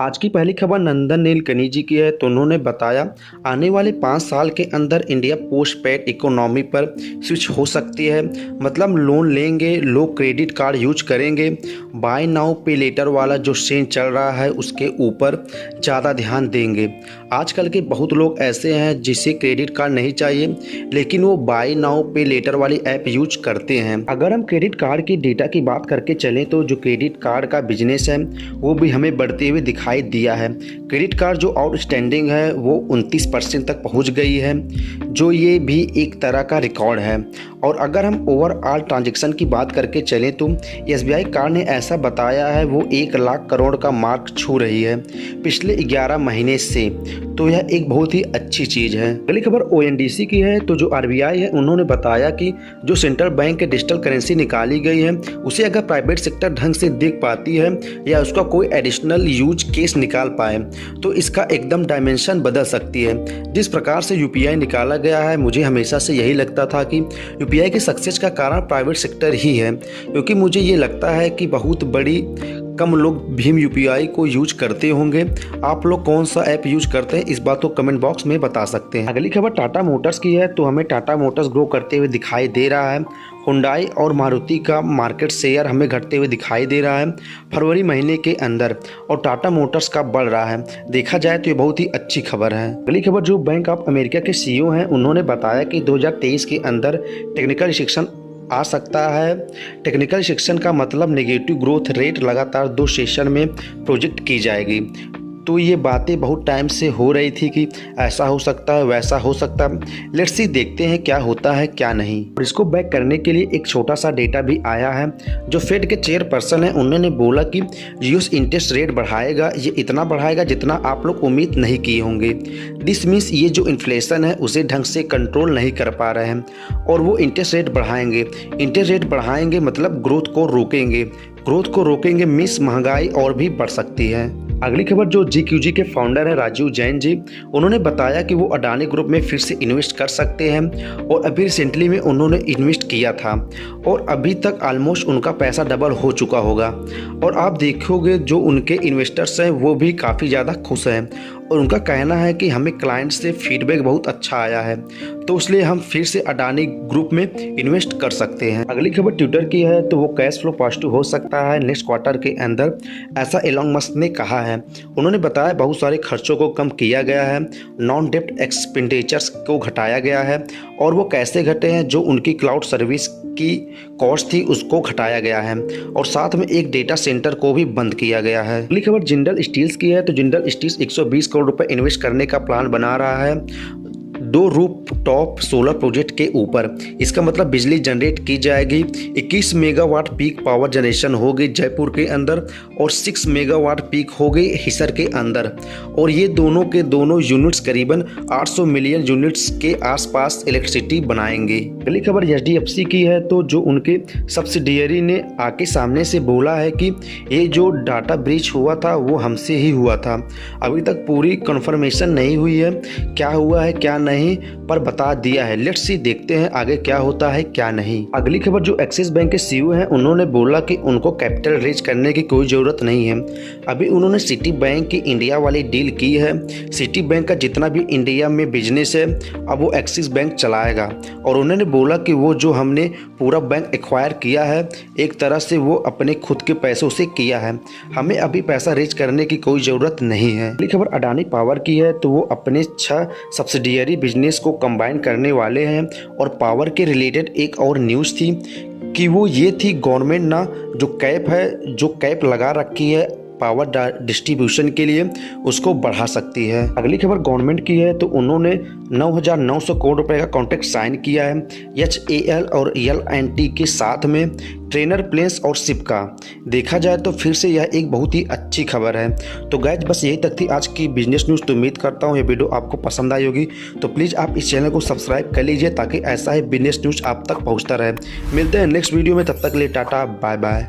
आज की पहली खबर नंदन नीलकनी जी की है। तो उन्होंने बताया आने वाले 5 साल के अंदर इंडिया पोस्ट पेड इकोनॉमी पर स्विच हो सकती है। मतलब लोन लेंगे, लोग क्रेडिट कार्ड यूज करेंगे, बाय नाउ पे लेटर वाला जो सीन चल रहा है उसके ऊपर ज़्यादा ध्यान देंगे। आजकल के बहुत लोग ऐसे हैं जिसे क्रेडिट कार्ड नहीं चाहिए लेकिन वो बाय नाउ पे लेटर वाली ऐप यूज करते हैं। अगर हम क्रेडिट कार्ड की डेटा की बात करके चलें तो जो क्रेडिट कार्ड का बिजनेस है वो भी हमें बढ़ते हुए दिखाई दिया है। क्रेडिट कार्ड जो आउटस्टैंडिंग है वो 29% तक पहुंच गई है, जो ये भी एक तरह का रिकॉर्ड है। और अगर हम ओवरऑल ट्रांजैक्शन की बात करके चलें तो एसबीआई कार्ड ने ऐसा बताया है वो 1 लाख करोड़ का मार्क छू रही है पिछले 11 महीने से। तो यह एक बहुत ही अच्छी चीज़ है। अगली खबर ओएनडीसी की है। तो जो आरबीआई है उन्होंने बताया कि जो सेंट्रल बैंक के डिजिटल करेंसी निकाली गई है उसे अगर प्राइवेट सेक्टर ढंग से देख पाती है या उसका कोई एडिशनल यूज केस निकाल पाए तो इसका एकदम डायमेंशन बदल सकती है। जिस प्रकार से यूपीआई निकाला गया है मुझे हमेशा से यही लगता था कि यूपीआई के सक्सेस का कारण प्राइवेट सेक्टर ही है, क्योंकि मुझे ये लगता है कि बहुत बड़ी कम लोग भीम यूपीआई को यूज करते होंगे। आप लोग कौन सा ऐप यूज करते हैं इस बात को कमेंट बॉक्स में बता सकते हैं। अगली खबर टाटा मोटर्स की है। तो हमें टाटा मोटर्स ग्रो करते हुए दिखाई दे रहा है। हुंडई और मारुति का मार्केट शेयर हमें घटते हुए दिखाई दे रहा है फरवरी महीने के अंदर, और टाटा मोटर्स का बढ़ रहा है। देखा जाए तो ये बहुत ही अच्छी खबर है। अगली खबर जो बैंक ऑफ अमेरिका के सीईओ हैं उन्होंने बताया कि 2023 के अंदर टेक्निकल सेक्शन आ सकता है। टेक्निकल सेक्शन का मतलब नेगेटिव ग्रोथ रेट लगातार 2 सेशन में प्रोजेक्ट की जाएगी। तो ये बातें बहुत टाइम से हो रही थी कि ऐसा हो सकता है, वैसा हो सकता है। लेट्स सी, देखते हैं क्या होता है क्या नहीं। और इसको बैक करने के लिए एक छोटा सा डेटा भी आया है। जो फेड के चेयरपर्सन है उन्होंने बोला कि यूएस इंटरेस्ट रेट बढ़ाएगा, ये इतना बढ़ाएगा जितना आप लोग उम्मीद नहीं किए होंगे। दिस मीन्स ये जो इन्फ्लेशन है उसे ढंग से कंट्रोल नहीं कर पा रहे हैं और वो इंटरेस्ट रेट बढ़ाएंगे। इंटरेस्ट रेट बढ़ाएंगे मतलब ग्रोथ को रोकेंगे। ग्रोथ को रोकेंगे मीन्स महंगाई और भी बढ़ सकती है। अगली खबर जो जीक्यूजी के फाउंडर है राजीव जैन जी, उन्होंने बताया कि वो अडानी ग्रुप में फिर से इन्वेस्ट कर सकते हैं और अभी रिसेंटली में उन्होंने इन्वेस्ट किया था और अभी तक ऑलमोस्ट उनका पैसा डबल हो चुका होगा। और आप देखोगे जो उनके इन्वेस्टर्स हैं वो भी काफ़ी ज़्यादा खुश हैं और उनका कहना है कि हमें क्लाइंट से फीडबैक बहुत अच्छा आया है तो इसलिए हम फिर से अडानी ग्रुप में इन्वेस्ट कर सकते हैं। अगली खबर ट्विटर की है। तो वो कैश फ्लो पॉजिटिव हो सकता है नेक्स्ट क्वार्टर के अंदर, ऐसा एलोन मस्क ने कहा है। उन्होंने बताया बहुत सारे खर्चों को कम किया गया है, नॉन डेप्ट एक्सपेंडिचर्स को घटाया गया है और वो कैसे घटे हैं, जो उनकी क्लाउड सर्विस की कॉस्ट थी उसको घटाया गया है और साथ में एक डेटा सेंटर को भी बंद किया गया है। अगली खबर जिंदल स्टील्स की है। तो जिंदल स्टील्स 120 करोड़ रुपए इन्वेस्ट करने का प्लान बना रहा है 2 रूफ टॉप सोलर प्रोजेक्ट के ऊपर। इसका मतलब बिजली जनरेट की जाएगी, 21 मेगावाट पीक पावर जनरेशन होगी जयपुर के अंदर और 6 मेगावाट पीक होगी हिसर के अंदर। और ये दोनों के दोनों यूनिट्स करीबन 800 मिलियन यूनिट्स के आसपास इलेक्ट्रिसिटी बनाएंगे। अगली खबर एचडीएफसी की है। तो जो उनके सब्सिडियरी ने आके सामने से बोला है कि ये जो डाटा ब्रीच हुआ था वो हमसे ही हुआ था। अभी तक पूरी कंफर्मेशन नहीं हुई है क्या हुआ है क्या नहीं, पर बता दिया है। लेट्स सी, देखते हैं आगे क्या होता है क्या नहीं। अगली खबर जो एक्सिस बैंक के सीईओ हैं उन्होंने बोला कि उनको कैपिटल रेज करने की कोई ज़रूरत नहीं है। अभी उन्होंने सिटी बैंक की इंडिया वाली डील की है। सिटी बैंक का जितना भी इंडिया में बिजनेस है अब वो एक्सिस बैंक चलाएगा और उन्होंने बोला कि वो जो हमने पूरा बैंक एक्वायर किया है एक तरह से वो अपने खुद के पैसों से किया है, हमें अभी पैसा रेज करने की कोई ज़रूरत नहीं है। अगली खबर अडानी पावर की है। तो वो अपने 6 सब्सिडियरी बिजनेस को कंबाइन करने वाले हैं और पावर के रिलेटेड एक और न्यूज़ थी कि वो ये थी गवर्नमेंट ना जो कैप लगा रखी है पावर डिस्ट्रीब्यूशन के लिए उसको बढ़ा सकती है। अगली खबर गवर्नमेंट की है। तो उन्होंने 9,900 करोड़ रुपए का कॉन्ट्रैक्ट साइन किया है HAL और L&T के साथ में ट्रेनर प्लेन्स और शिप का। देखा जाए तो फिर से यह एक बहुत ही अच्छी खबर है। तो गाइज बस यही तक थी आज की बिजनेस न्यूज़। तो उम्मीद करता हूँ ये वीडियो आपको पसंद आई होगी। तो प्लीज़ आप इस चैनल को सब्सक्राइब कर लीजिए ताकि ऐसा ही बिजनेस न्यूज़ आप तक पहुँचता रहे। मिलते हैं नेक्स्ट वीडियो में, तब तक के लिए टाटा बाय बाय।